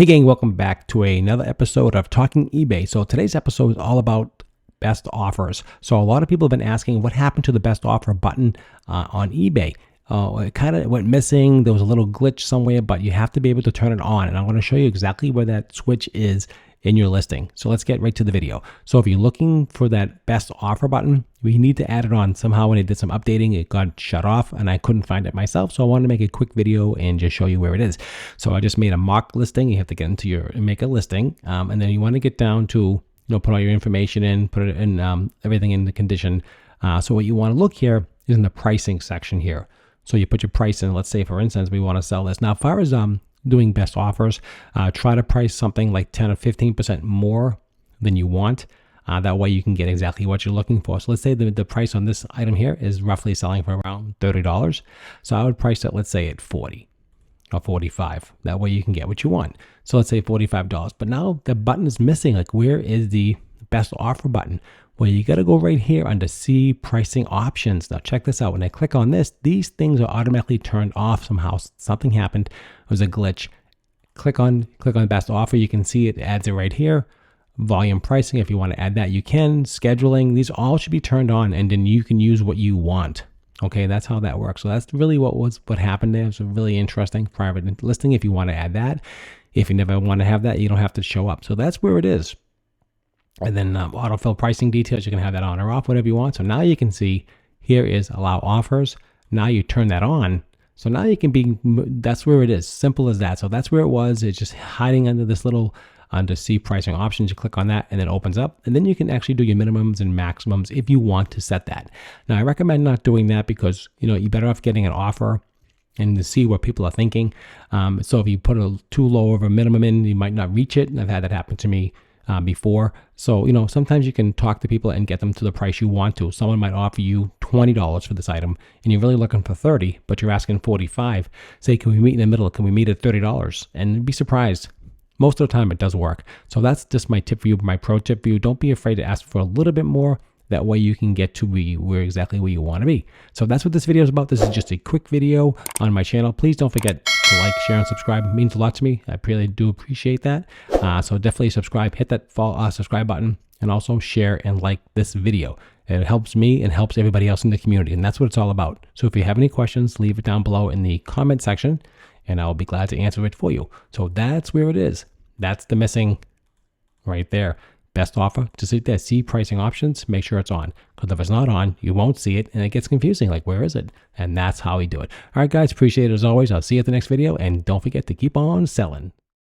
Hey gang, welcome back to another episode of Talking eBay. So today's episode is all about best offers. So a lot of people have been asking what happened to the best offer button on eBay. It kind of went missing. There was a little glitch somewhere, but you have to be able to turn it on. And I'm going to show you exactly where that switch is in your listing. So let's get right to the video. So if you're looking for that best offer button, we need to add it on. Somehow when I did some updating, it got shut off and I couldn't find it myself. So I wanted to make a quick video and just show you where it is. So I just made a mock listing. You have to get into make a listing. And then you want to get down to, put all your information in, put it in, everything in the condition. So what you want to look here is in the pricing section here. So you put your price in. Let's say, for instance, we want to sell this. Now, as far as doing best offers, try to price something like 10 or 15% more than you want. That way you can get exactly what you're looking for. So let's say the price on this item here is roughly selling for around $30. So I would price it, let's say at 40 or 45. That way you can get what you want. So let's say $45. But now the button is missing. Like, where is the best offer button? Well, you got to go right here under See Pricing Options. Now check this out. When I click on this, these things are automatically turned off somehow. Something happened. It was a glitch. Click on Best Offer. You can see it adds it right here. Volume pricing, if you want to add that, you can. Scheduling, these all should be turned on, and then you can use what you want. Okay, that's how that works. So that's really what happened there. It's a really interesting private listing. If you want to add that, if you never want to have that, you don't have to show up. So that's where it is. And then autofill pricing details, you can have that on or off, whatever you want. So now you can see here is allow offers. Now you turn that on. So now you can that's where it is. Simple as that. So that's where it was. It's just hiding under this little, under See Pricing Options. You click on that and it opens up. And then you can actually do your minimums and maximums if you want to set that. Now I recommend not doing that because, you're better off getting an offer and to see what people are thinking. So if you put a too low of a minimum in, you might not reach it. And I've had that happen to me before. So, sometimes you can talk to people and get them to the price you want to. Someone might offer you $20 for this item and you're really looking for 30, but you're asking 45. Say, can we meet in the middle? Can we meet at $30? And be surprised. Most of the time it does work. So that's just my tip for you, my pro tip for you. Don't be afraid to ask for a little bit more. That way you can get to exactly where you want to be. So that's what this video is about. This is just a quick video on my channel. Please don't forget to like, share, and subscribe. It means a lot to me. I really do appreciate that. So definitely subscribe, hit that subscribe button, and also share and like this video. It helps me and helps everybody else in the community, and that's what it's all about. So if you have any questions, leave it down below in the comment section, and I'll be glad to answer it for you. So that's where it is. That's the missing right there. Best offer, just hit that See Pricing Options, make sure it's on. Because if it's not on, you won't see it and it gets confusing. Like, where is it? And that's how we do it. All right, guys, appreciate it as always. I'll see you at the next video. And don't forget to keep on selling.